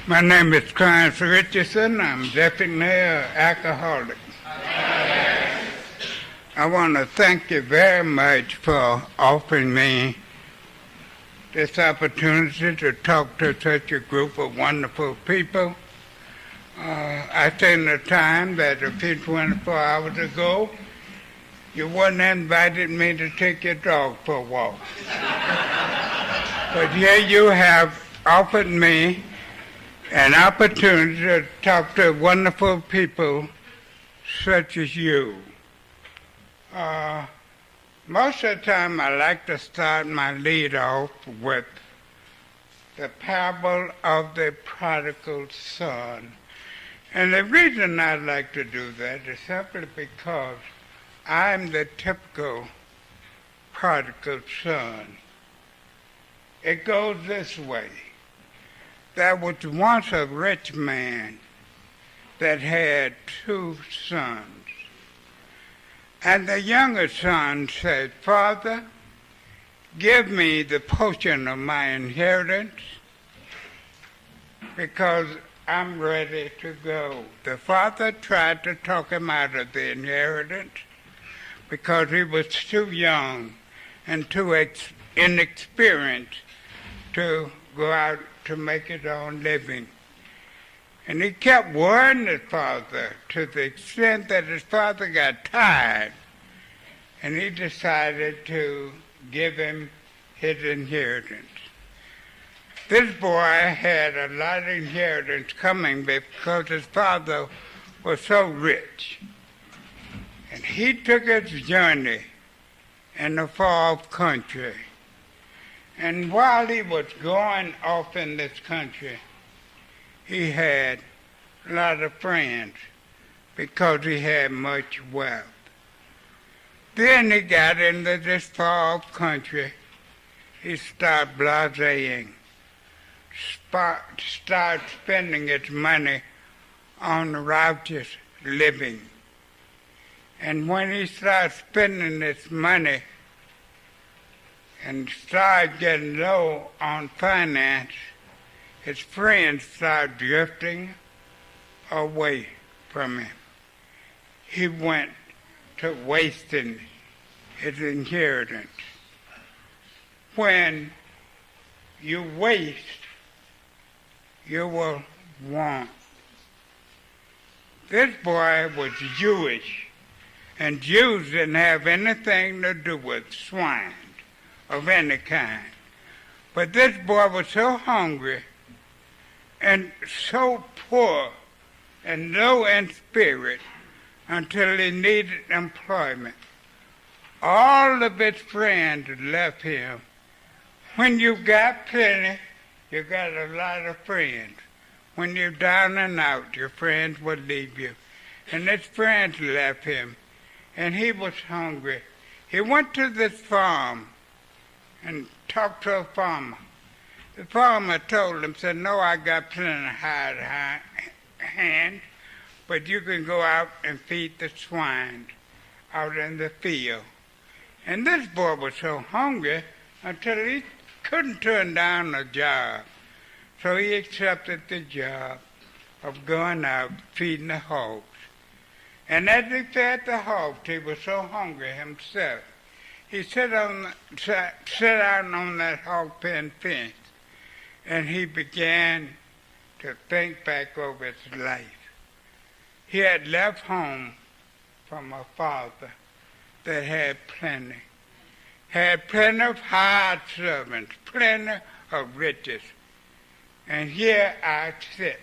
My name is Clarence Richardson. I'm definitely an alcoholic. I want to thank you very much for offering me this opportunity to talk to such a group of wonderful people. I think the time that a few 24 hours ago, you wouldn't have invited me to take your dog for a walk. But here you have offered me an opportunity to talk to wonderful people such as you. Most of the time I like to start my lead off with the parable of the prodigal son. And the reason I like to do that is simply because I'm the typical prodigal son. It goes this way. There was once a rich man that had 2 sons. And the younger son said, "Father, give me the portion of my inheritance because I'm ready to go." The father tried to talk him out of the inheritance because he was too young and too inexperienced to go out to make his own living. And he kept worrying his father to the extent that his father got tired, and he decided to give him his inheritance. This boy had a lot of inheritance coming because his father was so rich. And he took his journey in the far-off country. And while he was going off in this country, he had a lot of friends because he had much wealth. Then he got into this far-off country. He started blasting, started spending his money on righteous living. And when he started spending his money and started getting low on finance, his friends started drifting away from him. He went to wasting his inheritance. When you waste, you will want. This boy was Jewish, and Jews didn't have anything to do with swine of any kind. But this boy was so hungry and so poor and low in spirit until he needed employment. All of his friends left him. When you got plenty, you got a lot of friends. When you're down and out, your friends will leave you. And his friends left him, and he was hungry. He went to this farm and talked to a farmer. The farmer told him, said, "No, I got plenty of hired hands, but you can go out and feed the swine out in the field." And this boy was so hungry until he couldn't turn down a job. So he accepted the job of going out feeding the hogs. And as he fed the hogs, he was so hungry himself. He sat out on that hog pen fence, and he began to think back over his life. He had left home from a father that had plenty of hired servants, plenty of riches. And here I sit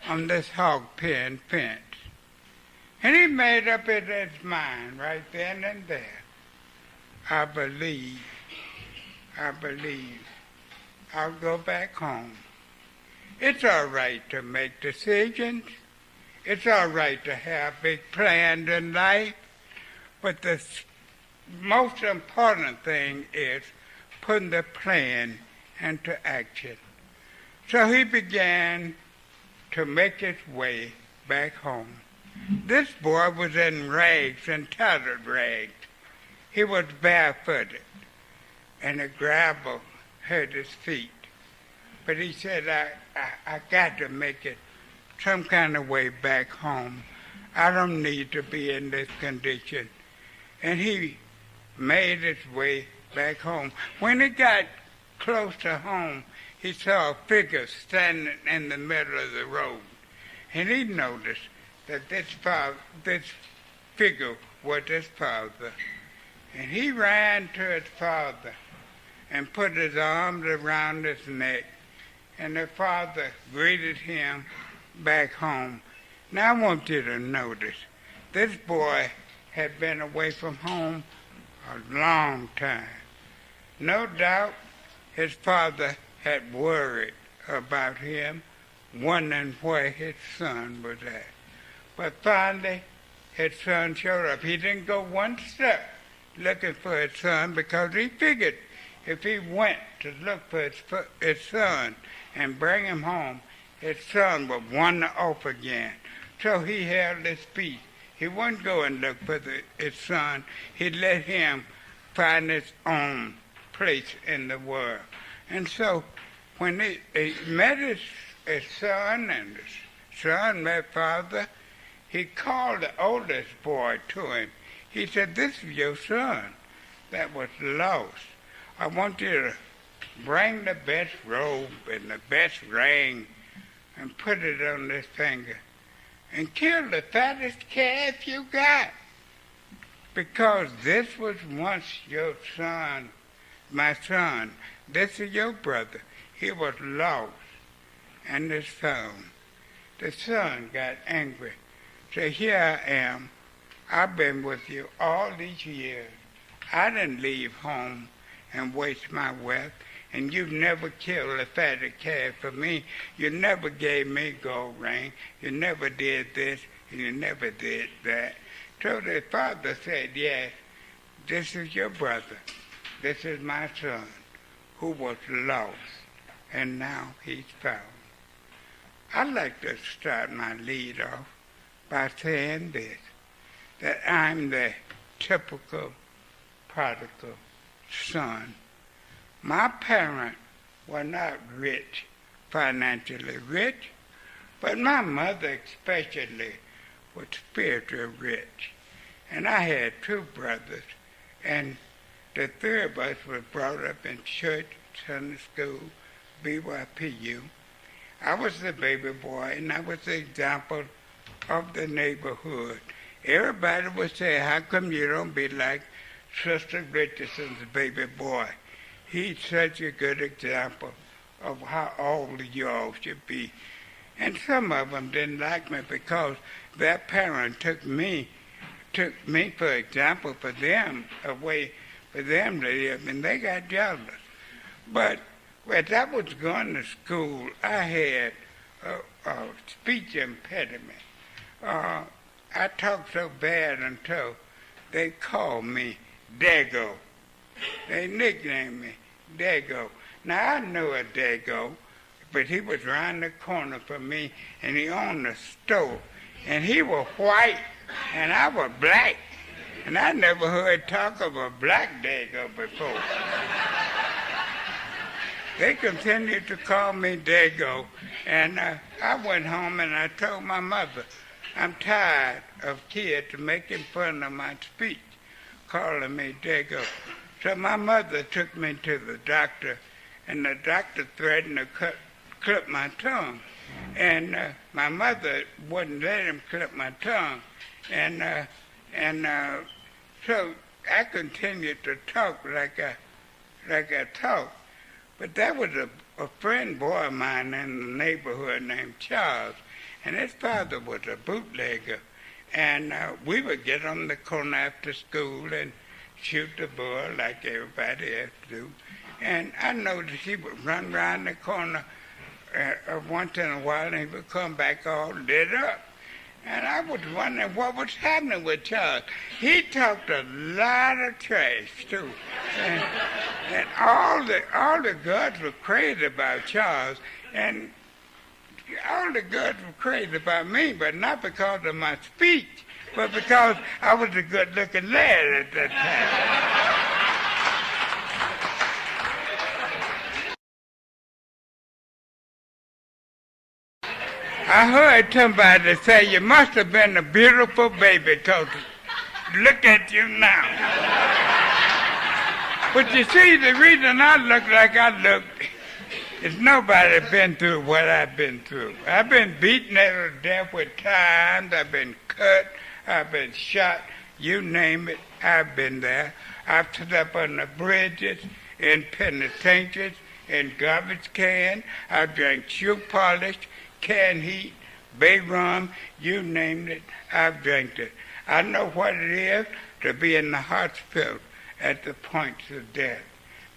on this hog pen fence. And he made up in his mind right then and there, I believe I'll go back home. It's all right to make decisions. It's all right to have big plans in life. But the most important thing is putting the plan into action. So he began to make his way back home. This boy was in rags and tattered rags. He was barefooted, and the gravel hurt his feet. But he said, I got to make it some kind of way back home. I don't need to be in this condition. And he made his way back home. When he got close to home, he saw a figure standing in the middle of the road. And he noticed that this figure was his father. And he ran to his father and put his arms around his neck. And the father greeted him back home. Now I want you to notice, this boy had been away from home a long time. No doubt his father had worried about him, wondering where his son was at. But finally, his son showed up. He didn't go one step looking for his son because he figured if he went to look for his son and bring him home, his son would wander off again. So he held his peace. He wouldn't go and look for his son. He'd let him find his own place in the world. And so when he met his son and his son met father, he called the oldest boy to him. He said, this is your son that was lost. I want you to bring the best robe and the best ring and put it on this finger and kill the fattest calf you got. Because this was once your son, my son. This is your brother. He was lost and is found. The son got angry. Said, here I am. I've been with you all these years. I didn't leave home and waste my wealth, and you never killed a fatted calf for me. You never gave me a gold ring. You never did this, and you never did that. So the father said, yes, this is your brother. This is my son who was lost, and now he's found. I'd like to start my lead off by saying this, that I'm the typical prodigal son. My parents were not rich, financially rich, but my mother especially was spiritually rich. And I had two brothers, and the three of us were brought up in church, Sunday school, BYPU. I was the baby boy, and I was the example of the neighborhood. Everybody would say, how come you don't be like Sister Richardson's baby boy? He's such a good example of how all of y'all should be. And some of them didn't like me because their parent took me for example for them, a way for them to live, and they got jealous. But as I was going to school, I had a speech impediment. I talked so bad until they called me Dago. They nicknamed me Dago. Now I knew a Dago, but he was around the corner from me, and he owned a store. And he was white, and I was black. And I never heard talk of a black Dago before. They continued to call me Dago, and I went home and I told my mother, I'm tired of kids making fun of my speech, calling me Dago. So my mother took me to the doctor, and the doctor threatened to clip my tongue. And my mother wouldn't let him clip my tongue. And so I continued to talk like I talked. But that was a friend boy of mine in the neighborhood named Charles, and his father was a bootlegger. And we would get on the corner after school and shoot the bull like everybody else do. And I noticed he would run around the corner once in a while, and he would come back all lit up. And I was wondering what was happening with Charles. He talked a lot of trash too, and all the girls were crazy about Charles, and all the girls were crazy about me, but not because of my speech, but because I was a good-looking lad at that time. I heard somebody say, you must have been a beautiful baby, because look at you now. But you see, the reason I look like I look is nobody been through what I've been through. I've been beaten to death with times. I've been cut. I've been shot. You name it, I've been there. I've slept on the bridges, in penitentiaries, in garbage cans. I've drank shoe polish, canned heat, bay rum, you name it, I've drank it. I know what it is to be in the hospital at the point of death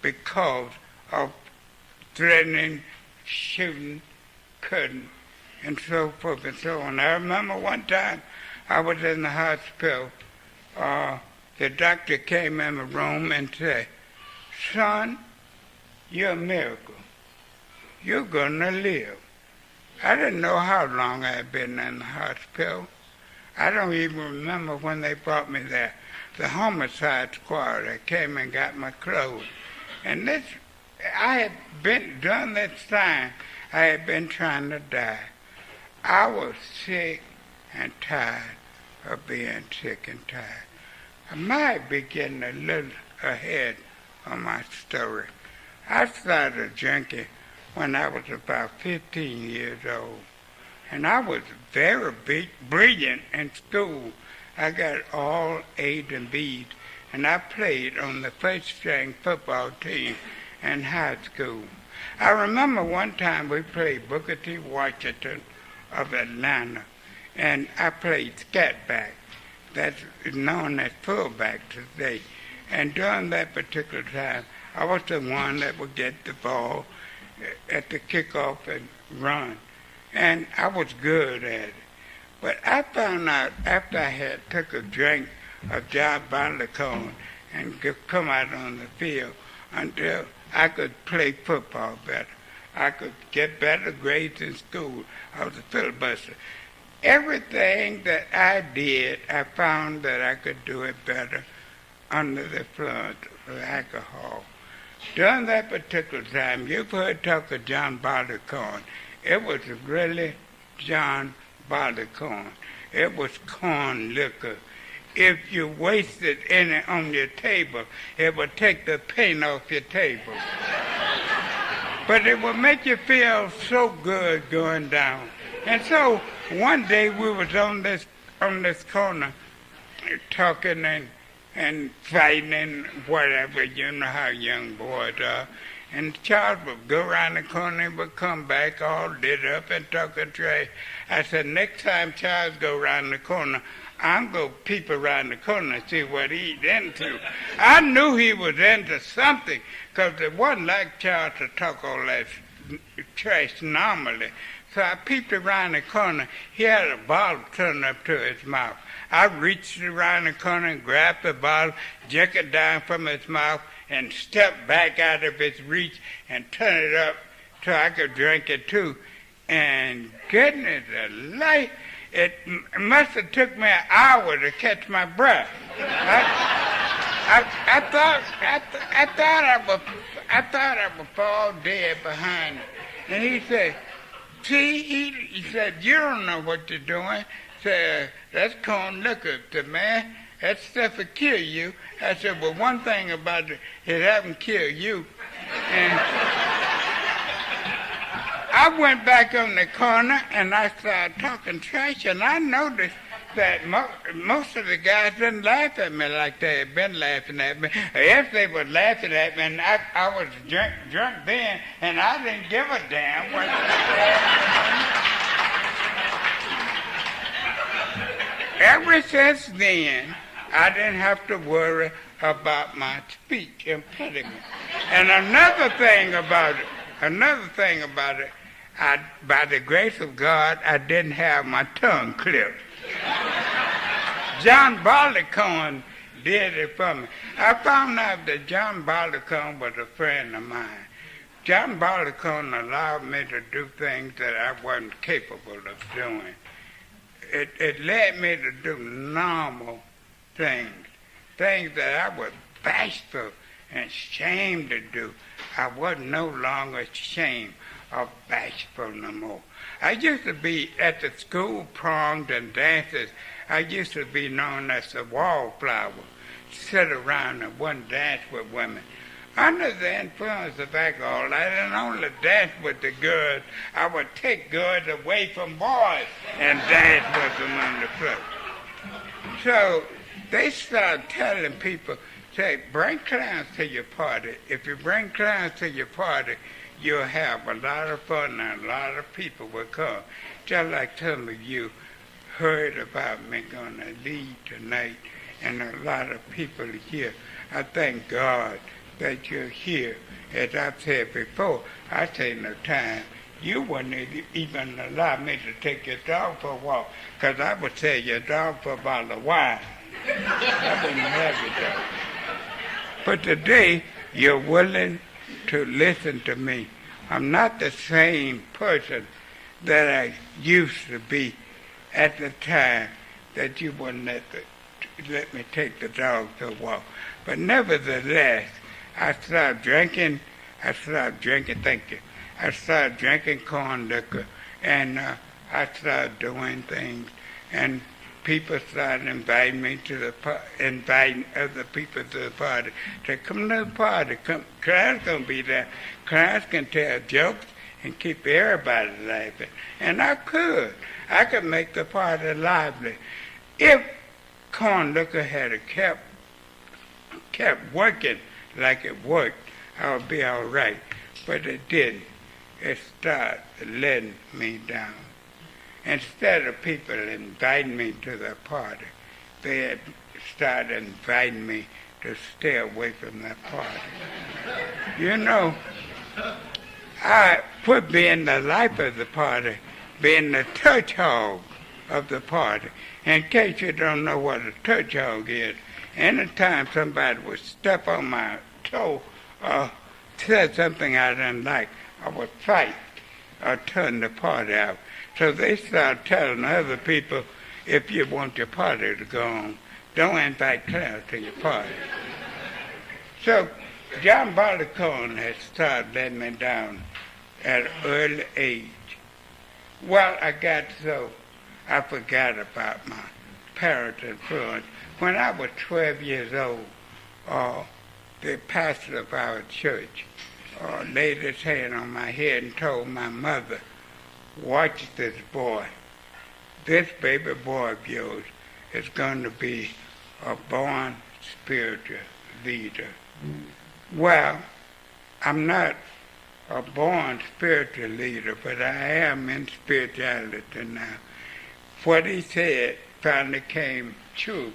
because of threatening, shooting, cutting, and so forth and so on. I remember one time I was in the hospital. The doctor came in the room and said, son, you're a miracle. You're going to live. I didn't know how long I had been in the hospital. I don't even remember when they brought me there. The homicide squad that came and got my clothes. And this, I had been, during that time, I had been trying to die. I was sick and tired of being sick and tired. I might be getting a little ahead on my story. I started drinking when I was about 15 years old. And I was very brilliant in school. I got all A's and B's. And I played on the first string football team in high school. I remember one time we played Booker T. Washington of Atlanta. And I played scatback. That's known as fullback today. And during that particular time, I was the one that would get the ball at the kickoff and run. And I was good at it. But I found out after I had took a drink of John Barleycorn and come out on the field until I could play football better. I could get better grades in school. I was a filibuster. Everything that I did, I found that I could do it better under the influence of alcohol. During that particular time, you've heard talk of John Barleycorn. It was really John Barleycorn. It was corn liquor. If you wasted any on your table, it would take the paint off your table. But it would make you feel so good going down. And so one day we was on this corner talking and fighting and whatever, you know how young boys are. And Charles would go around the corner and would come back all lit up and talking trash. I said, next time Charles go around the corner, I'm going to peep around the corner and see what he's into. I knew he was into something because it wasn't like Charles to talk all that trash normally. So I peeped around the corner. He had a bottle turned up to his mouth. I reached around the corner and grabbed the bottle, jerked it down from his mouth, and stepped back out of his reach and turned it up so I could drink it too. And goodness alive, it must have took me an hour to catch my breath. I thought I would fall dead behind him. And he said, see, he said, you don't know what you're doing. Said, that's corn liquor to man. That stuff will kill you. I said, well, one thing about it haven't killed you. And I went back on the corner and I started talking trash, and I noticed that most of the guys didn't laugh at me like they had been laughing at me. If they were laughing at me, and I was drunk then, and I didn't give a damn what Ever since then, I didn't have to worry about my speech impediment. And another thing about it, by the grace of God, I didn't have my tongue clipped. John Barleycorn did it for me. I found out that John Barleycorn was a friend of mine. John Barleycorn allowed me to do things that I wasn't capable of doing. It led me to do normal things that I was bashful and ashamed to do. I was no longer ashamed or bashful no more. I used to be at the school proms and dances. I used to be known as the wallflower, sit around and wouldn't dance with women. Under the influence of alcohol, I didn't only dance with the girls, I would take girls away from boys and dance with them on the floor. So they started telling people, say, bring Clarence to your party. If you bring Clarence to your party, you'll have a lot of fun and a lot of people will come. Just like some of you heard about me going to leave tonight and a lot of people here. I thank God that you're here. As I've said before, I say no time. You wouldn't even allow me to take your dog for a walk because I would sell your dog for a bottle of wine. I wouldn't have your dog. But today, you're willing to listen to me. I'm not the same person that I used to be at the time that you wouldn't let me take the dog to a walk. But nevertheless, I started drinking, thank you. I started drinking corn liquor, and I started doing things, and people started inviting me to inviting other people to the party. Say, come to the party, come, Clarence gonna be there. Clarence can tell jokes and keep everybody laughing. And I could make the party lively. If corn liquor had kept working like it worked, I would be all right. But it didn't. It started letting me down. Instead of people inviting me to the party, they had started inviting me to stay away from that party. You know, I quit being the life of the party, being the touch hog of the party. In case you don't know what a touch hog is, anytime somebody would step on my toe or said something I didn't like, I would fight or turn the party out. So they started telling other people, if you want your party to go on, don't invite Clarence to your party. So John Barleycorn had started letting me down at an early age. Well, I forgot about my parents' influence. When I was 12 years old, the pastor of our church laid his hand on my head and told my mother, watch this boy. This baby boy of yours is going to be a born spiritual leader. Well, I'm not a born spiritual leader, but I am in spirituality now. What he said finally came true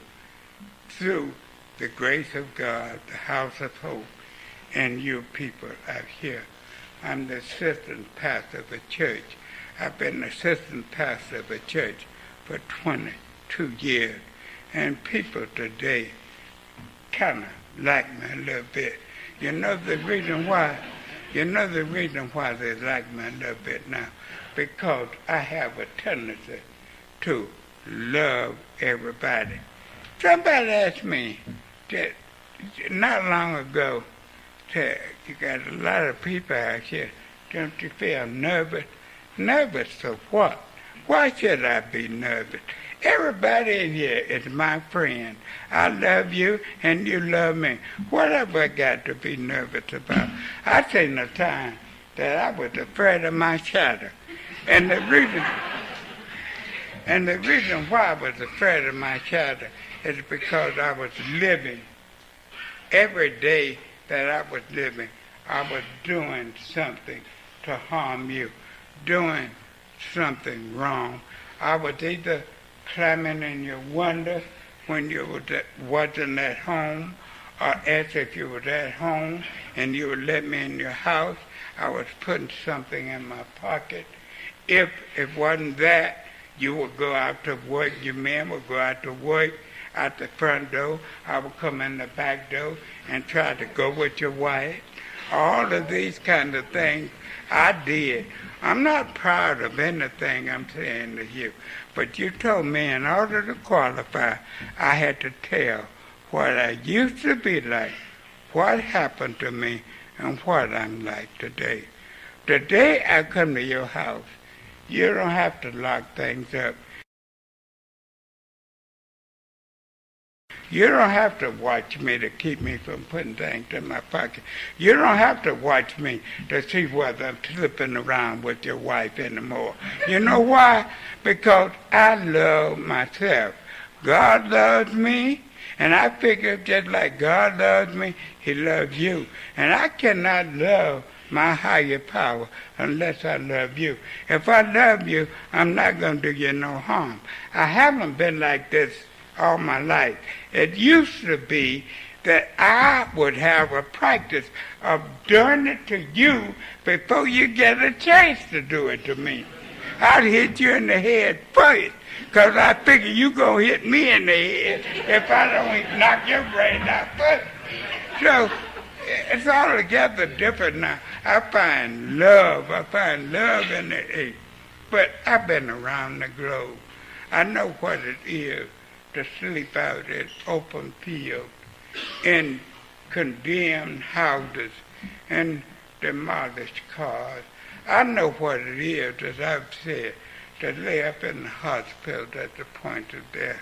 through the grace of God, the House of Hope, and you people out here. I'm the assistant pastor of a church. I've been assistant pastor of a church for 22 years, and people today kind of like me a little bit. You know the reason why? You know the reason why they like me a little bit now? Because I have a tendency to love everybody. Somebody asked me that not long ago, you got a lot of people out here, don't you feel nervous? Nervous for what? Why should I be nervous? Everybody in here is my friend. I love you and you love me. What have I got to be nervous about? I seen a time that I was afraid of my shadow. And the reason why I was afraid of my shadow is because I was living. Every day that I was living, I was doing something to harm you, doing something wrong. I was either climbing in your window when you wasn't at home, or else if you was at home and you would let me in your house, I was putting something in my pocket. If it wasn't that, you would go out to work, your men would go out to work out the front door, I would come in the back door and try to go with your wife. All of these kind of things I did. I'm not proud of anything I'm saying to you, but you told me in order to qualify, I had to tell what I used to be like, what happened to me, and what I'm like today. The day I come to your house, you don't have to lock things up. You don't have to watch me to keep me from putting things in my pocket. You don't have to watch me to see whether I'm slipping around with your wife anymore. You know why? Because I love myself. God loves me, and I figure just like God loves me, He loves you. And I cannot love my higher power unless I love you. If I love you, I'm not going to do you no harm. I haven't been like this all my life. It used to be that I would have a practice of doing it to you before you get a chance to do it to me. I'd hit you in the head first, because I figure you going to hit me in the head if I don't knock your brain out first. So it's altogether different now. I find love in it. But I've been around the globe. I know what it is to sleep out in open fields, in condemned houses, and demolished cars. I know what it is, as I've said, to lay up in the hospital at the point of death.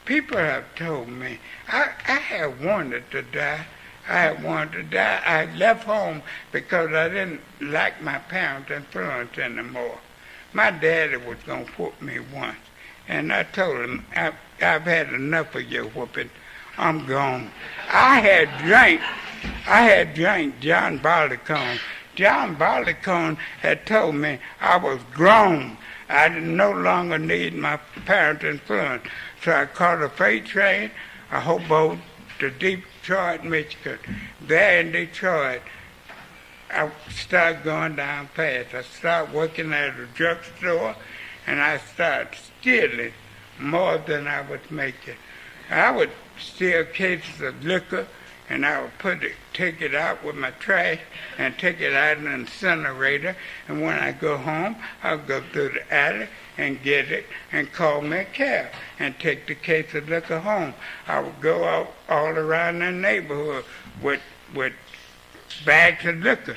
People have told me, I have wanted to die. I left home because I didn't like my parents' influence anymore. My daddy was going to whoop me once. And I told him, I've had enough of your whooping. I'm gone. I had drank John Barleycorn. John Barleycorn had told me I was grown. I no longer need my parents' influence. So I caught a freight train, a hobo to Detroit, Michigan. There in Detroit, I started going down fast. I started working at a drugstore, and I started stealing more than I was making. I would steal cases of liquor, and I would take it out with my trash and take it out in an incinerator. And when I go home, I'll go through the attic and get it and call me a cab and take the case of liquor home. I would go out all around the neighborhood with bags of liquor,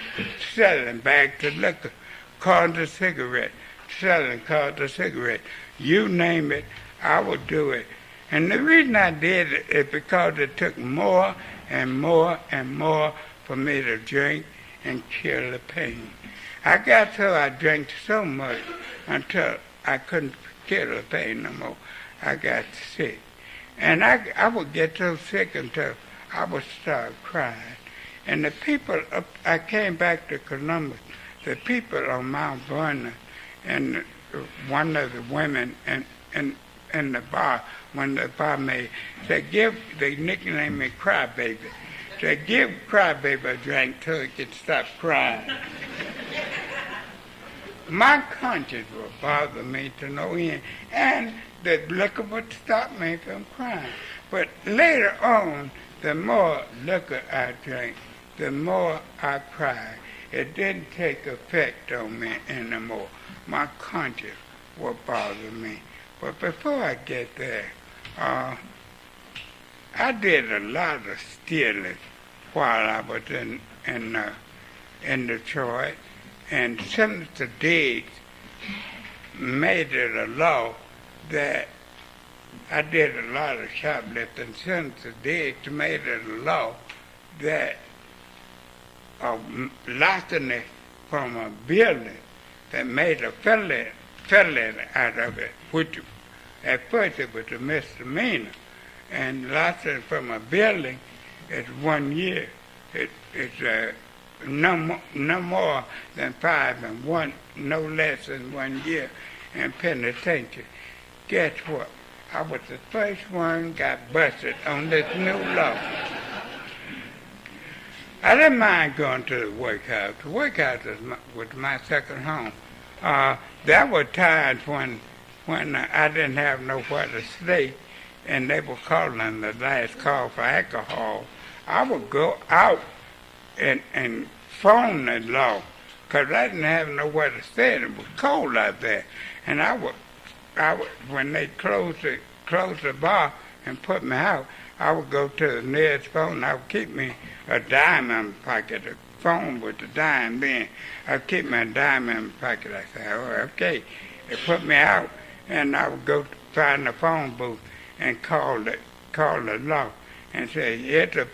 selling bags of liquor, cartons of cigarettes, selling cartons of cigarettes. You name it, I would do it. And the reason I did it is because it took more and more and more for me to drink and kill the pain. I got so I drank so much until I couldn't kill the pain no more. I got sick. And I would get so sick until I would start crying. And the people, I came back to Columbus, the people on Mount Vernon, and one of the women in the bar, when the barmaid said, they nicknamed me Crybaby. Said, give Crybaby a drink till he can stop crying. My conscience would bother me to no end, and the liquor would stop me from crying. But later on, the more liquor I drank, the more I cried. It didn't take effect on me anymore. My conscience would bother me. But before I get there, I did a lot of stealing while I was in Detroit, and Senator Diggs made it a law that I did a lot of shoplifting. Senator Diggs made it a law that larceny from a building that made a felony out of it, which at first it was a misdemeanor. And larceny from a building is 1 year. It's no more than 5 and no less than 1 year in penitentiary. Guess what? I was the first one got busted on this new law. I didn't mind going to the workhouse. The workhouse was my second home. There were times when I didn't have nowhere to stay, and they were calling the last call for alcohol. I would go out and phone the law, because I didn't have nowhere to stay, and it was cold out there. And I would when they closed the bar and put me out, I would go to the nearest phone. I would keep me a dime in my pocket, phone with the dime then. I keep my dime in my pocket. I said, oh, okay. They put me out, and I would go find the phone booth and call the law and say, here's a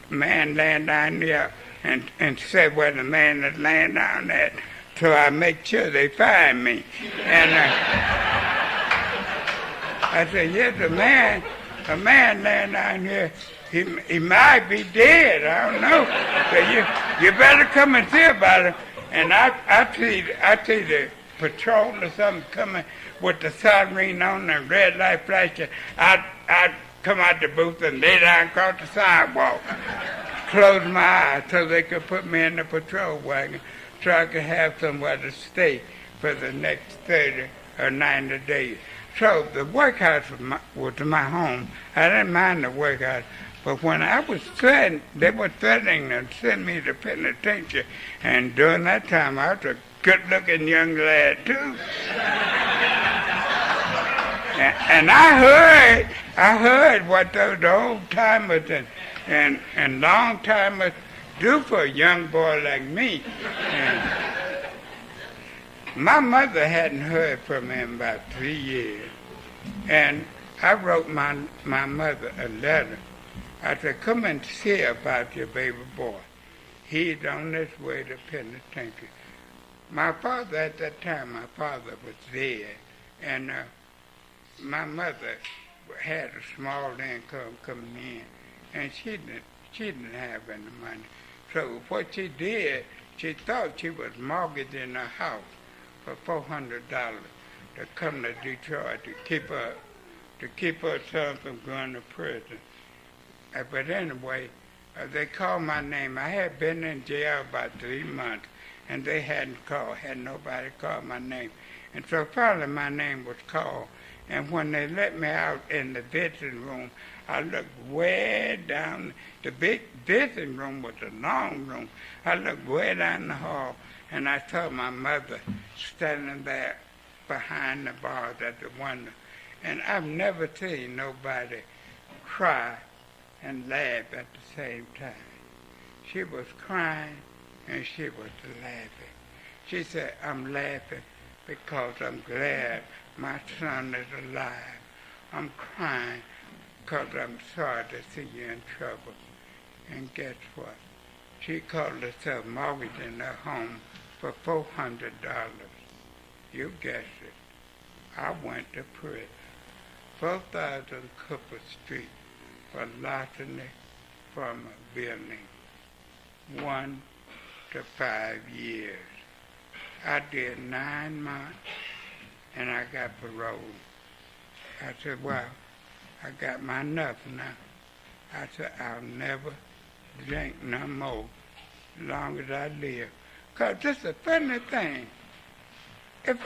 man laying down there, and say where the man is laying down at, so I make sure they find me. And I said, here's a man laying down here. He might be dead. I don't know. So you better come and see about him. And I see the patrol or something coming with the siren on and red light flashing. I'd come out the booth and lay down across the sidewalk, close my eyes so they could put me in the patrol wagon so I could have somewhere to stay for the next 30 or 90 days. So the workhouse was my home. I didn't mind the workhouse. But when I was threatened, they were threatening to send me to penitentiary. And during that time, I was a good-looking young lad, too. And I heard what those old-timers and long-timers do for a young boy like me. And my mother hadn't heard from me in about 3 years. And I wrote my mother a letter. I said, come and see about your baby boy. He's on his way to penitentiary. My father, at that time, was dead. And my mother had a small income coming in, and she didn't have any money. So what she did, she thought she was mortgaging her house for $400 to come to Detroit to keep her son from going to prison. But anyway, they called my name. I had been in jail about 3 months, and they had nobody called my name. And so finally my name was called. And when they let me out in the visiting room, I looked way down. The big visiting room was a long room. I looked way down the hall, and I saw my mother standing there behind the bars at the window. And I've never seen nobody cry and laugh at the same time. She was crying and she was laughing. She said, I'm laughing because I'm glad my son is alive. I'm crying because I'm sorry to see you in trouble. And guess what? She called herself mortgaging her home for $400. You guessed it. I went to prison. 4,000 Cooper Street for larceny from a building. 1 to 5 years. I did 9 months and I got parole. I said, well, I got my enough now. I said, I'll never drink no more as long as I live. Because this is a funny thing. If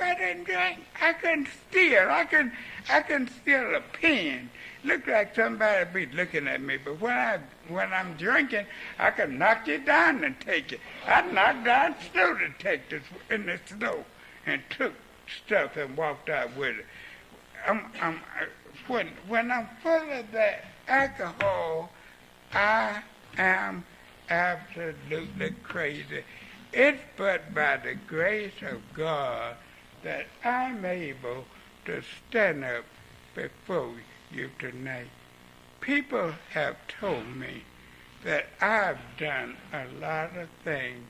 I didn't drink, I can steal. I can steal a pen. Look like somebody be looking at me, but when I'm drinking, I can knock you down and take it. I knocked down snow detectors in the snow and took stuff and walked out with it. When I'm full of that alcohol, I am absolutely crazy. It's but by the grace of God that I'm able to stand up before you tonight. People have told me that I've done a lot of things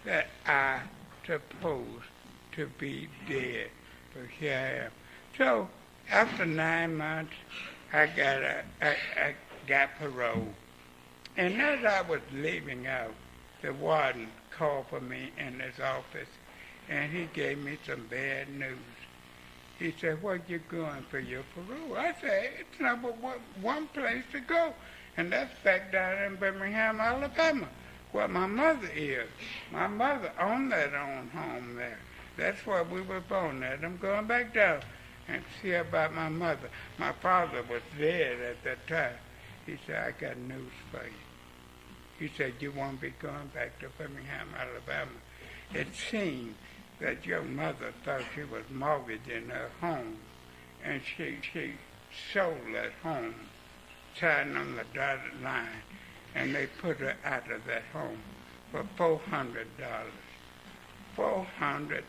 that I supposed to be dead, but here I am. So after 9 months, I got parole. And as I was leaving out, the warden called for me in his office, and he gave me some bad news. He said, where you going for your parole? I said, it's not but one place to go, and that's back down in Birmingham, Alabama, where my mother is. My mother owned that own home there. That's where we were born at. I'm going back down and see about my mother. My father was dead at that time. He said, I got news for you. He said, you won't be going back to Birmingham, Alabama. It seemed that your mother thought she was mortgaging her home, and she sold that home, signed on the dotted line, and they put her out of that home for $400. $400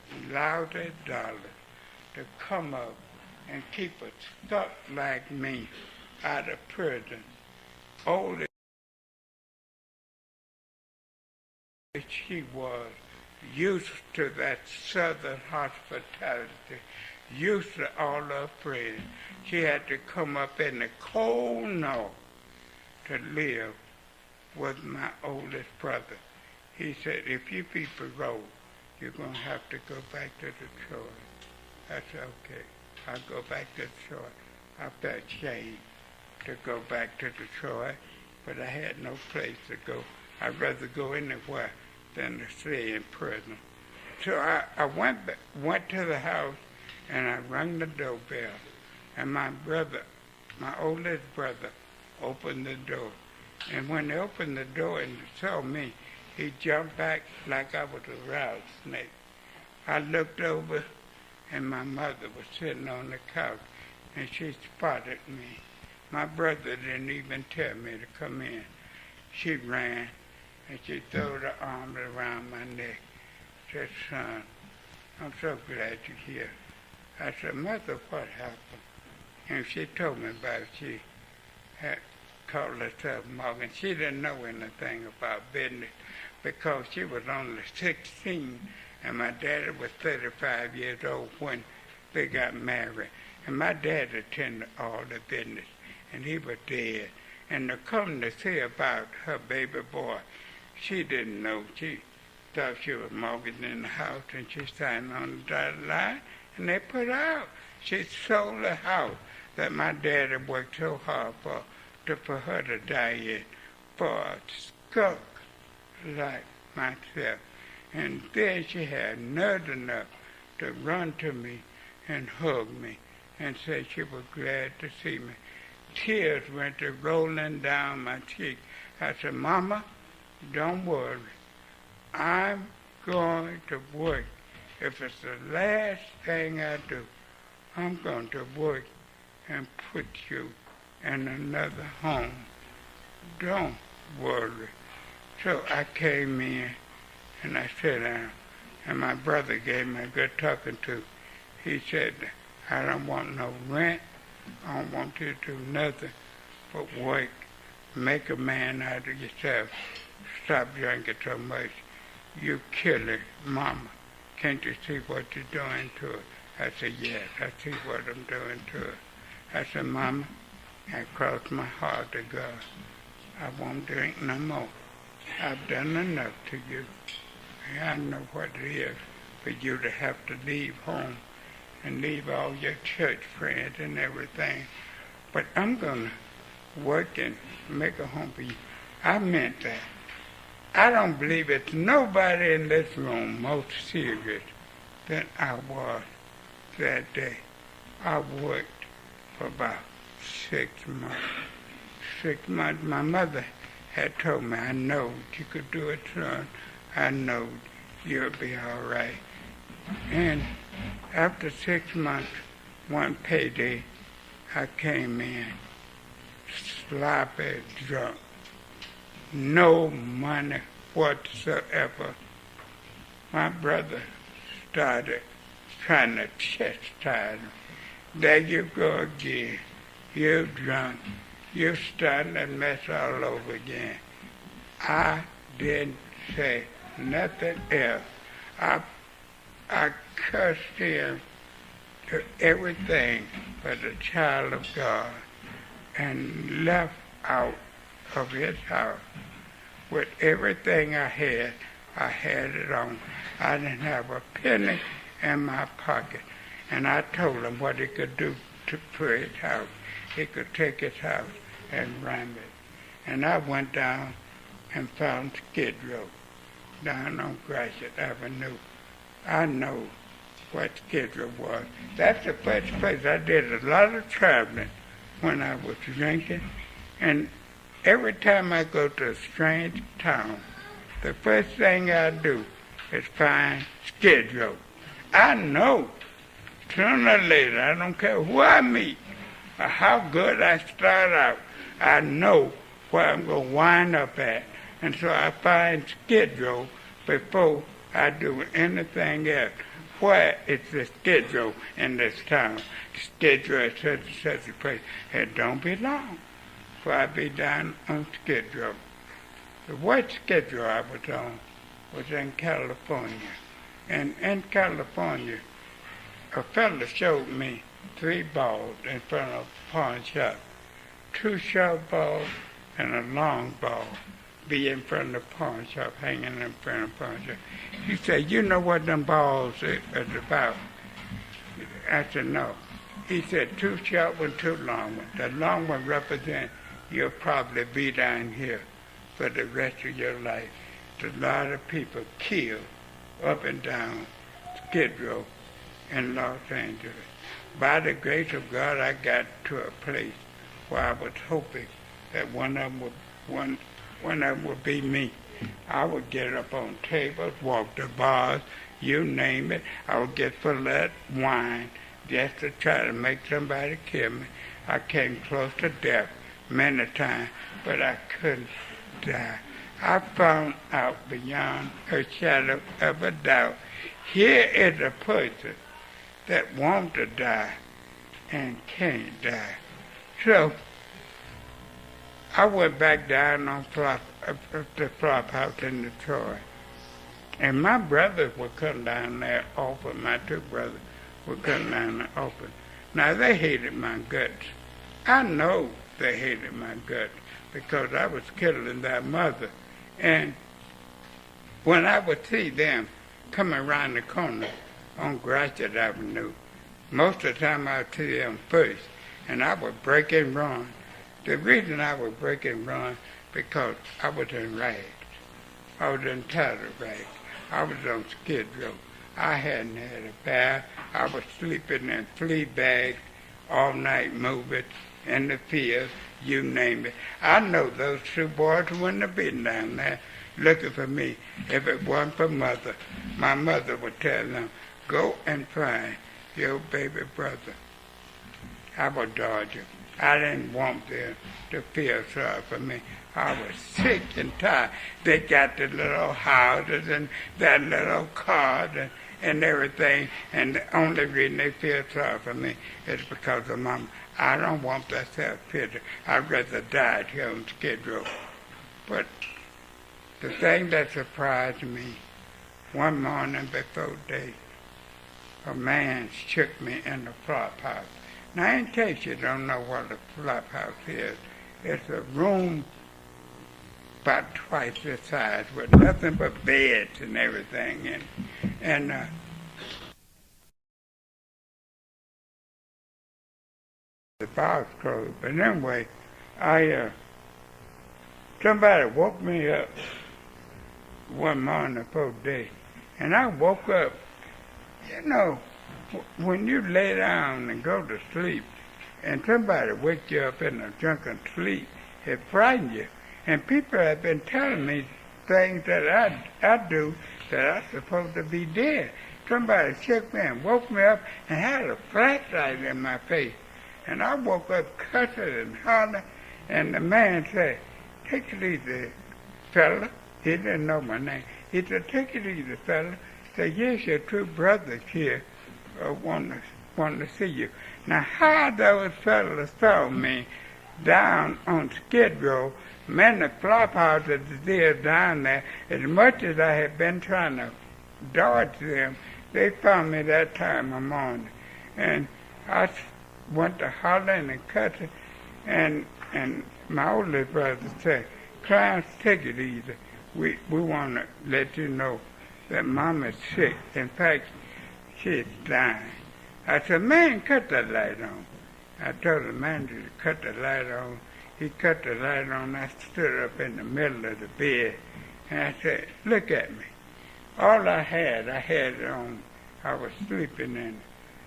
to come up and keep a stuck like me out of prison. Old as she was, used to that southern hospitality, used to all her friends. She had to come up in the cold north to live with my oldest brother. He said, if you people go, you're going to have to go back to Detroit. I said, okay, I'll go back to Detroit. I felt ashamed to go back to Detroit, but I had no place to go. I'd rather go anywhere than to stay in prison. So I went to the house and I rang the doorbell. And my brother, my oldest brother, opened the door. And when he opened the door and saw me, he jumped back like I was a rattlesnake. I looked over and my mother was sitting on the couch and she spotted me. My brother didn't even tell me to come in. She ran and she threw her arms around my neck. Said, son, I'm so glad you're here. I said, Mother, what happened? And she told me about it. She had called herself Morgan. She didn't know anything about business because she was only 16 and my daddy was 35 years old when they got married. And my dad attended all the business and he was dead. And to come to see about her baby boy, she didn't know. She thought she was mortgaging the house and she signed on the dotted line and they put her out. She sold the house that my daddy worked so hard for her to die in for a skunk like myself. And then she had nerve enough to run to me and hug me and say she was glad to see me. Tears went to rolling down my cheek. I said, Mama, don't worry. I'm going to work. If it's the last thing I do, I'm going to work and put you in another home. Don't worry. So I came in and I sat down and my brother gave me a good talking to. He said, I don't want no rent. I don't want you to do nothing but work. Make a man out of yourself. Stop drinking so much. You kill it, Mama. Can't you see what you're doing to her? I said, yes, I see what I'm doing to her. I said, Mama, I crossed my heart to God. I won't drink no more. I've done enough to you. I know what it is for you to have to leave home and leave all your church friends and everything. But I'm going to work and make a home for you. I meant that. I don't believe it's nobody in this room more serious than I was that day. I worked for about 6 months. 6 months. My mother had told me, I know you could do it, son. I know you'll be all right. And after 6 months, one payday, I came in sloppy drunk. No money whatsoever. My brother started trying to chastise me. There you go again. You're drunk. You're starting to mess all over again. I didn't say nothing else. I cursed him to everything but a child of God and left out of his house with everything I had it on. I didn't have a penny in my pocket. And I told him what he could do for his house. He could take his house and ram it. And I went down and found Skid Row down on Gratiot Avenue. I know what Skid Row was. That's the first place I did a lot of traveling when I was drinking. And every time I go to a strange town, the first thing I do is find Skid Row. I know sooner or later, I don't care who I meet or how good I start out, I know where I'm going to wind up at. And so I find schedule before I do anything else. Where is the schedule in this town? Schedule at such and such a place. It don't be long for I be down on schedule. The worst schedule I was on was in California. And in California, a fellow showed me 3 balls in front of a pawn shop. 2 short balls and a long ball be in front of the pawn shop, hanging in front of the pawn shop. He said, you know what them balls is about? I said, no. He said, 2 short ones, 2 long ones. The long one represents you'll probably be down here for the rest of your life. There's a lot of people killed up and down Skid Row in Los Angeles. By the grace of God, I got to a place where I was hoping that one of them would be me. I would get up on tables, walk to bars, you name it. I would get full of that wine just to try to make somebody kill me. I came close to death many times, but I couldn't die. I found out beyond a shadow of a doubt, here is a person that wants to die and can't die. So I went back down on the flop house in Detroit. And my brothers would come down there often. My 2 brothers would come down there often. Now, they hated my guts. I know they hated my guts because I was killing their mother. And when I would see them coming around the corner on Gratiot Avenue, most of the time I would see them first, and I would break and run. The reason I would break and run because I was in rags. I was in tattered rags. I was on Skid Row. I hadn't had a bath. I was sleeping in flea bags all night, moving in the field, you name it. I know those 2 boys wouldn't have been down there looking for me if it wasn't for Mother. My mother would tell them, go and find your baby brother. I would dodge him. I didn't want them to feel sorry for me. I was sick and tired. They got the little houses and that little cars and everything, and the only reason they feel sorry for me is because of Mama. I don't want that self-pity. I'd rather die here on Skid Row. But the thing that surprised me, one morning before day, a man shook me in the flop house. Now, in case you don't know what a flop house is, it's a room about twice the size with nothing but beds and everything. And the bar's closed. But anyway, somebody woke me up one morning before day. And I woke up, you know, when you lay down and go to sleep, and somebody wake you up in a drunken sleep, it frightens you. And people have been telling me things that I do that I'm supposed to be dead. Somebody shook me and woke me up and had a flashlight in my face. And I woke up cussing and hollering, and the man said, take it easy, fella. He didn't know my name. He said, take it easy, fella. He said, yes, your 2 brothers here want to see you. Now, how those fellas saw me down on Skid Row, many flop houses still down there, as much as I had been trying to dodge them, they found me that time of morning. And I went to hollering and cussing, and my oldest brother said, Clarence, take it easy. We want to let you know that Mama's sick. In fact, she's dying. I said, man, cut that light on. I told the manager to cut the light on. He cut the light on. I stood up in the middle of the bed, and I said, look at me. All I had it on. I was sleeping in it.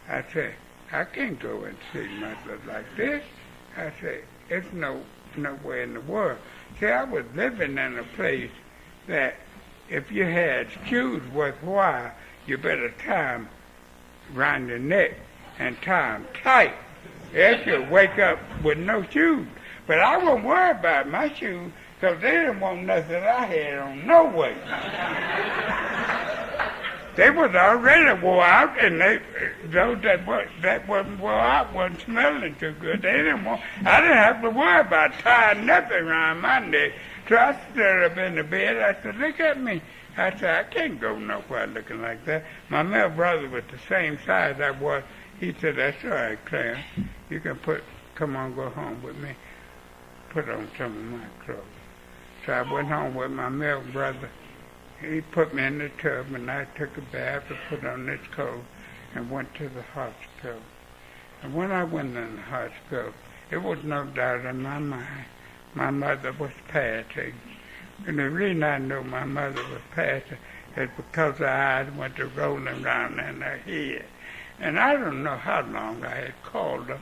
I said, I can't go and see mother like this. I said, it's no way in the world. See, I was living in a place that if you had shoes worthwhile, you better tie them around your neck and tie them tight. Else you'll wake up with no shoes. But I won't worry about my shoes. So they didn't want nothing I had on, no way. They was already wore out, and those that wasn't wore out wasn't smelling too good. I didn't have to worry about tying nothing around my neck. So I stood up in the bed. I said, look at me. I said, I can't go nowhere looking like that. My male brother was the same size I was. He said, that's all right, Clarence. You can come on, go home with me. Put on some of my clothes. So I went home with my male brother. He put me in the tub, and I took a bath and put on this coat and went to the hospital. And when I went in the hospital, it was no doubt in my mind my mother was passing. And the reason I knew my mother was passing is because her eyes went to rolling around in her head. And I don't know how long I had called her,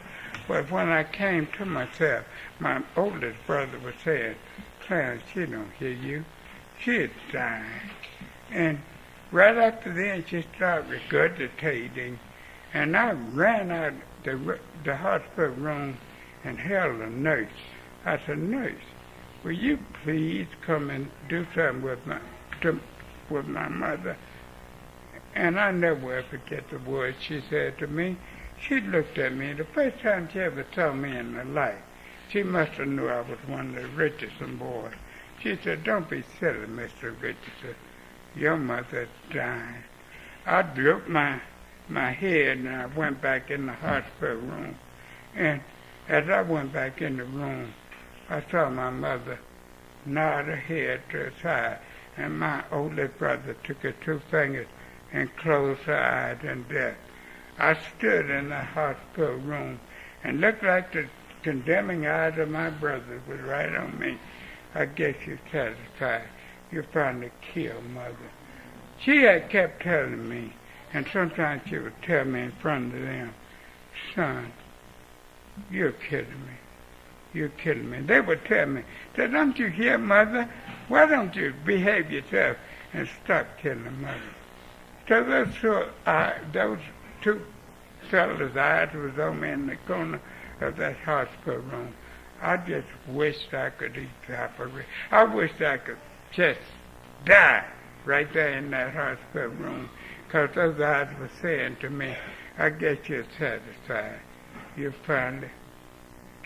but when I came to myself, my oldest brother was saying, Clarence, she don't hear you. She is dying. And right after then, she started regurgitating. And I ran out the hospital room and held a nurse. I said, nurse, will you please come and do something with my mother? And I never will forget the words she said to me. She looked at me. The first time she ever saw me in her life, she must have knew I was one of the Richardson boys. She said, don't be silly, Mr. Richardson. Your mother's dying. I drooped my head and I went back in the hospital room. And as I went back in the room, I saw my mother nod her head to her side. And my oldest brother took her two fingers and closed her eyes in death. I stood in the hospital room and looked like the condemning eyes of my brother was right on me. I guess you're satisfied. You finally killed Mother. She had kept telling me, and sometimes she would tell me in front of them, son, you're kidding me. You're kidding me. They would tell me, say, don't you hear, Mother? Why don't you behave yourself and stop killing Mother? So those two fellas' eyes was on me in the corner of that hospital room. I just wished I could evaporate. I wished I could just die right there in that hospital room, because those eyes were saying to me, I guess you're satisfied. You finally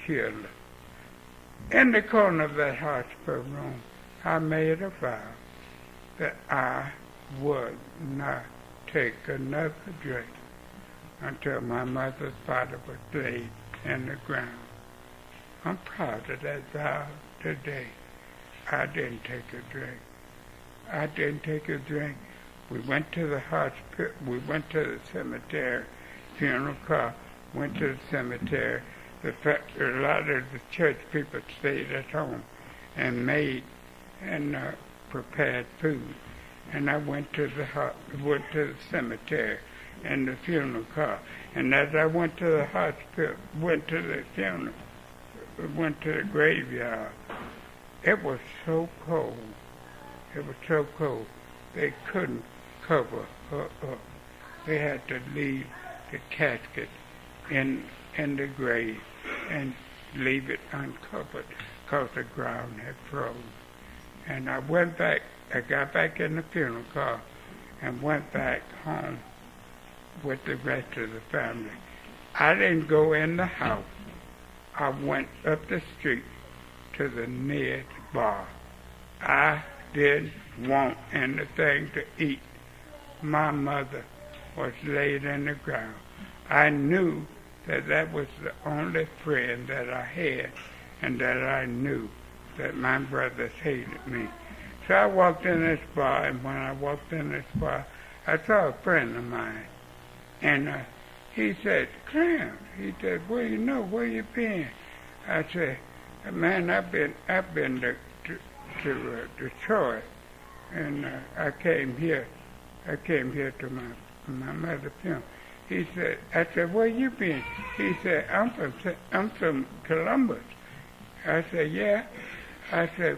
killed her. In the corner of that hospital room, I made a vow that I would not take another drink until my mother's body was laid in the ground. I'm proud of that vow today. I didn't take a drink. I didn't take a drink. We went to the hospital. We went to the cemetery. Funeral car went to the cemetery. A lot of the church people stayed at home and made and prepared food. And I went to the cemetery in the funeral car. And as I went to the hospital, went to the funeral, went to the graveyard, it was so cold. It was so cold. They couldn't cover her up. They had to leave the casket in the grave and leave it uncovered because the ground had frozen. And I got back in the funeral car and went back home with the rest of the family. I didn't go in the house. I went up the street to the nearest bar. I didn't want anything to eat. My mother was laid in the ground. I knew that was the only friend that I had, and that I knew that my brothers hated me. So I walked in this bar, and when I walked in this bar, I saw a friend of mine, and he said, Clarence, he said, well, you know, where you been? I said, man, I've been to Detroit, and I came here to my mother's funeral. He said, I said, where you been? He said, I'm from Columbus. I said, yeah. I said,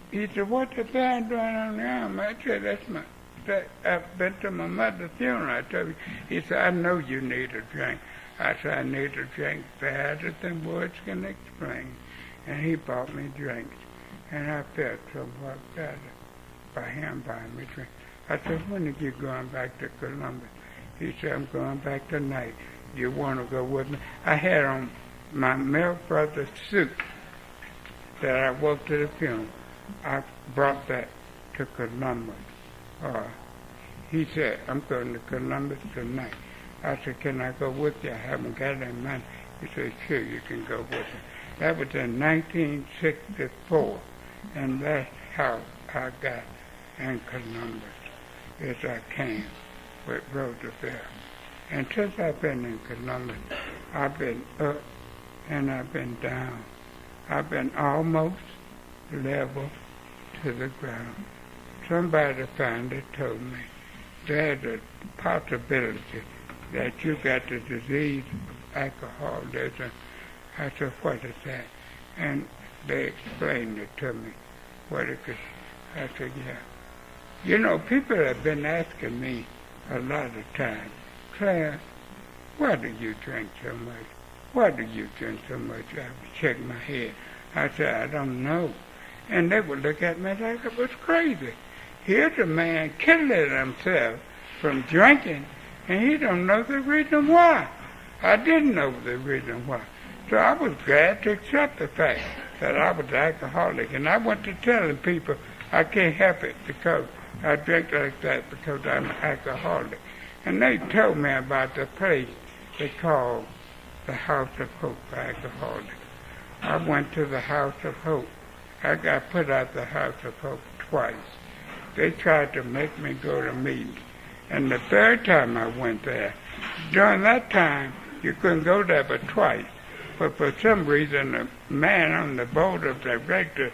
he said, what's the band doing on the arm? I said, I've been to my mother's funeral. I told you. He said, I know you need a drink. I said, I need a drink faster than words can explain. And he bought me drinks. and I felt somewhat better by him buying me drink. I said, when are you going back to Columbus? He said, I'm going back tonight. You want to go with me? I had on my Mel Brothers suit that I wore to the funeral. I brought that to Columbus. He said, I'm going to Columbus tonight. I said, can I go with you? I haven't got any money. He said, sure, you can go with me. That was in 1964, and that's how I got in Columbus, as I came with Roosevelt. And since I've been in Columbus, I've been up and I've been down. I've been almost level to the ground. Somebody finally told me there's a possibility that you got the disease of alcoholism. I said, what is that? And they explained it to me, what it could. I said, yeah. You know, people have been asking me a lot of times, Clarence, why do you drink so much? Why do you drink so much? I would shake my head. I said, I don't know. And they would look at me like I was crazy. Here's a man killing himself from drinking, and he don't know the reason why. I didn't know the reason why. So I was glad to accept the fact that I was alcoholic. And I went to telling people I can't help it because I drink like that because I'm an alcoholic. And they told me about the place they called the House of Hope for Alcoholics. I went to the House of Hope. I got put out the House of Hope twice. They tried to make me go to meetings. And the third time I went there, during that time, you couldn't go there but twice. But for some reason, the man on the board of directors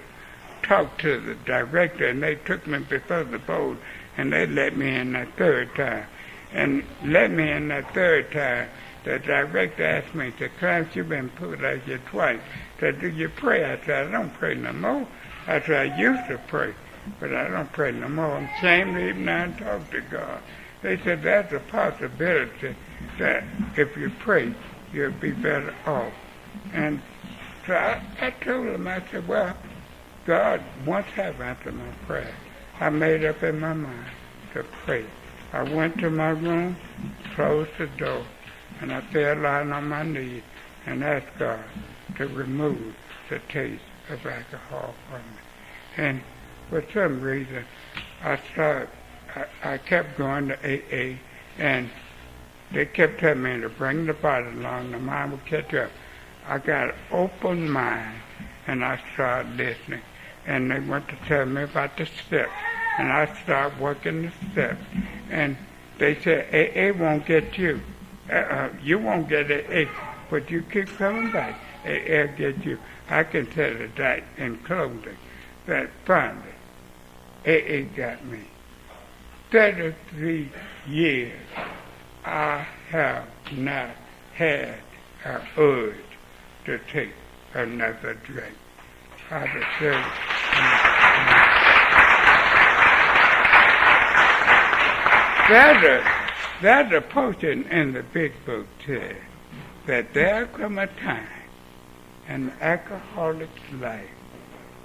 talked to the director, and they took me before the board, and they let me in that third time. And let me in that third time, the director asked me, said, Clarence, you've been put out here twice. Said, do you pray? I said, I don't pray no more. I said, I used to pray, but I don't pray no more. I'm ashamed to even now talk to God. They said, there's a possibility that if you pray, you'll be better off. And so I told them, I said, well, God once have answered my prayer. I made up in my mind to pray. I went to my room, closed the door, and I fell down on my knees and asked God to remove the taste of alcohol from me. And for some reason, I kept going to AA, and they kept telling me to bring the body along, the mind would catch up. I got an open mind, and I started listening. And they went to tell me about the steps, and I started working the steps. And they said, AA won't get you. You won't get AA, but you keep coming back. AA will get you. I can tell you that in closing, that finally, AA got me. 33 years, I have not had an urge to take another drink. I deserve There's a portion in the big book says that there come a time in the alcoholic's life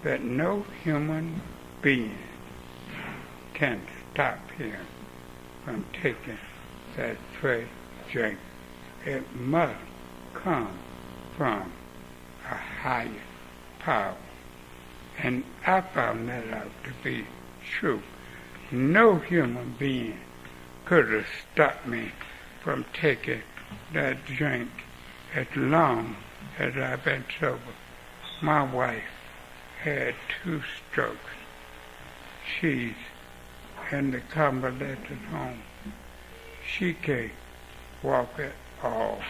that no human being can stop him from taking that first drink. It must come from a higher power. And I found that out to be true. No human being could have stopped me from taking that drink as long as I've been sober. My wife had 2 strokes. She's in the convalescent home. She can't walk at all.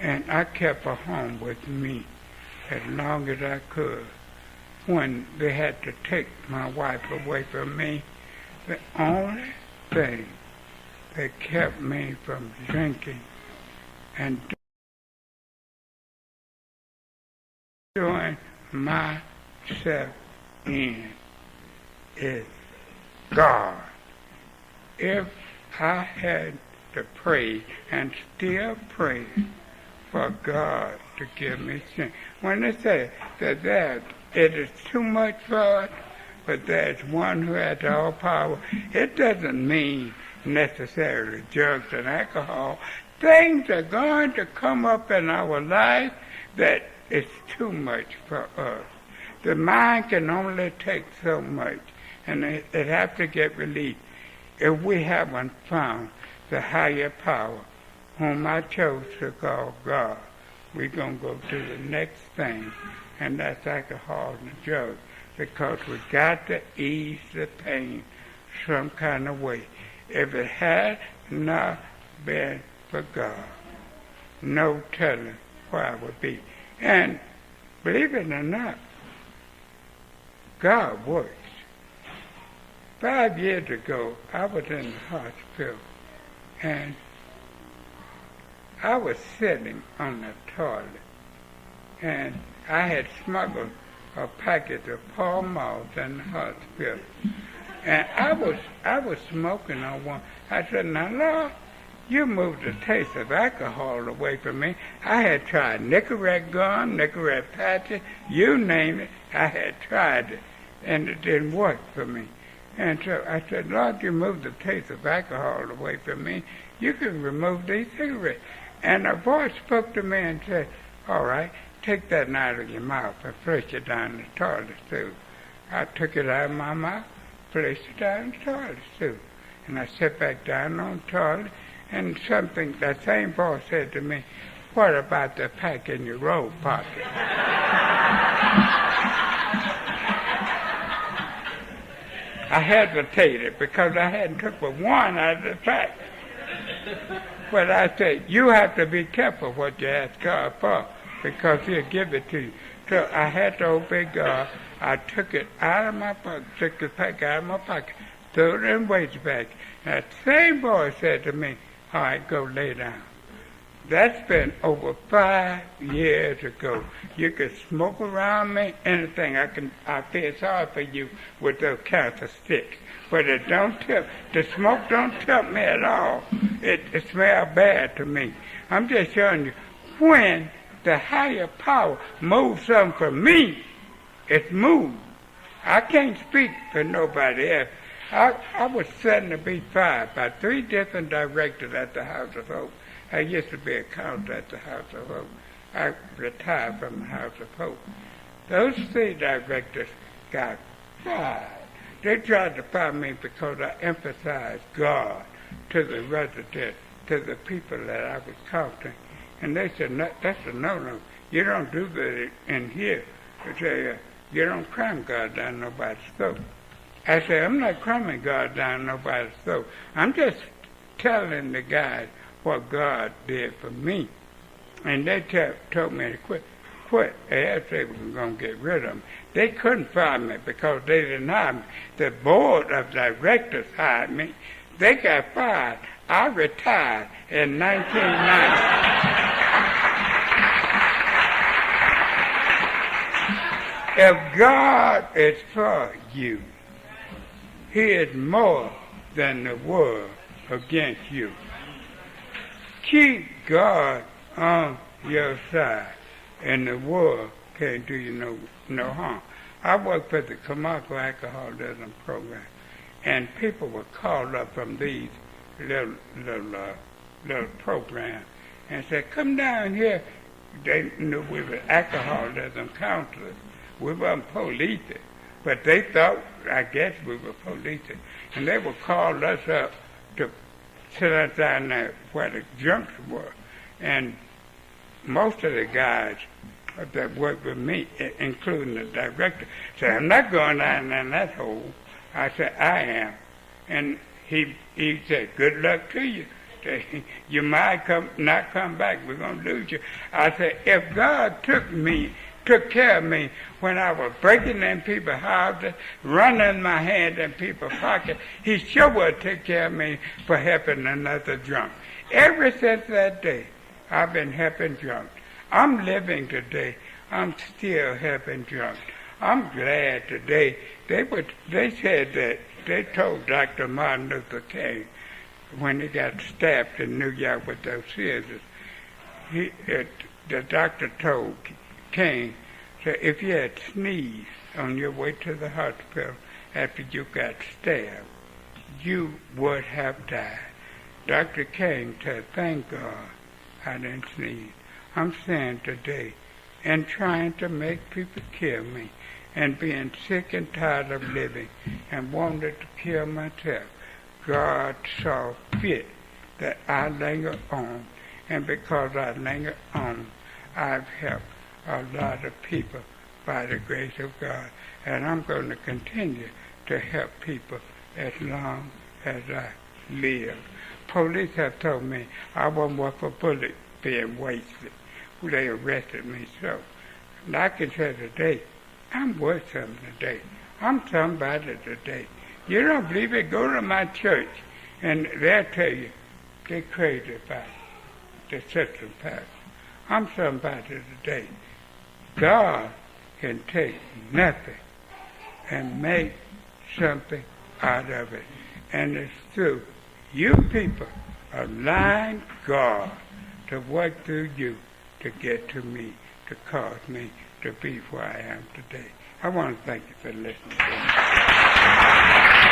And I kept her home with me as long as I could. When they had to take my wife away from me, the only thing that kept me from drinking and doing myself in is God. If I had to pray and still pray for God to give me strength. When they say that it is too much for us, but there's one who has all power, it doesn't mean necessarily drugs and alcohol. Things are going to come up in our life that is too much for us. The mind can only take so much, and it has to get released. If we haven't found the higher power, whom I chose to call God, we're going to go to the next thing, and that's alcohol and drugs, because we got to ease the pain some kind of way. If it had not been for God, no telling where I would be. And believe it or not, God works. 5 years ago, I was in the hospital, and I was sitting on the toilet, and I had smuggled a packet of Pall Malls in the hospital. And I was smoking on one. I said, now, Lord, you moved the taste of alcohol away from me. I had tried Nicorette gum, Nicorette patches, you name it, I had tried it, and it didn't work for me. And so I said, Lord, you moved the taste of alcohol away from me. You can remove these cigarettes. And a voice spoke to me and said, all right, take that out of your mouth and flush it down the toilet too. I took it out of my mouth, flushed it down the toilet too. And I sat back down on the toilet, and that same voice said to me, what about the pack in your robe pocket? I hesitated because I hadn't took but one out of the pack. But I said, you have to be careful what you ask God for, because he'll give it to you. So I had to obey God. I took it out of my pocket, took the pack out of my pocket, threw it in the waste bag. That same boy said to me, all right, go lay down. That's been over 5 years ago. You can smoke around me, anything. I feel sorry for you with those cancer sticks. But it don't tempt. The smoke don't tempt me at all. It smells bad to me. I'm just showing you, when the higher power moves something for me, it's moved. I can't speak for nobody else. I was setting to be fired by 3 different directors at the House of Hope. I used to be a counselor at the House of Hope. I retired from the House of Hope. Those 3 directors got fired. They tried to fire me because I emphasized God to the residents, to the people that I was counseling. And they said, no, that's a no-no. You don't do that in here. They say, you don't cram God down nobody's throat. I said, I'm not cramming God down nobody's throat. I'm just telling the guys what God did for me. And they told me to quit. They said we were going to get rid of them. They couldn't fire me because they didn't hire me. The board of directors hired me. They got fired. I retired in 1990. If God is for you, he is more than the world against you. Keep God on your side, and the world can't do you no harm. I work for the commercial alcoholism program, and people were called up from these little programs and said, come down here. They knew we were alcoholism counselors. We weren't police, but they thought, I guess we were police. And they would call us up to sit us down there where the drunks were. And most of the guys that worked with me, including the director, said, I'm not going down in that hole. I said, I am. And he said, good luck to you. You might not come back. We're going to lose you. I said, if God took care of me when I was breaking in people's houses, running my hand in people's pockets, he sure would take care of me for helping another drunk. Ever since that day, I've been helping drunks. I'm living today. I'm still helping drunks. I'm glad today. They said that they told Dr. Martin Luther King when he got stabbed in New York with those scissors, The doctor told King, said, if you had sneezed on your way to the hospital after you got stabbed, you would have died. Dr. King said, thank God I didn't sneeze. I'm saying today, and trying to make people kill me, and being sick and tired of living, and wanted to kill myself, God saw fit that I linger on, and because I linger on, I've helped a lot of people by the grace of God, and I'm going to continue to help people as long as I live. Police have told me I wasn't worth a bullet being wasted. They arrested me so. And I can say today, I'm worth something today. I'm somebody today. You don't believe it? Go to my church, and they'll tell you they're crazy about the system pastor. I'm somebody today. God can take nothing and make something out of it. And it's through you people allowing God to work through you to get to me, to cause me to be where I am today. I want to thank you for listening to me.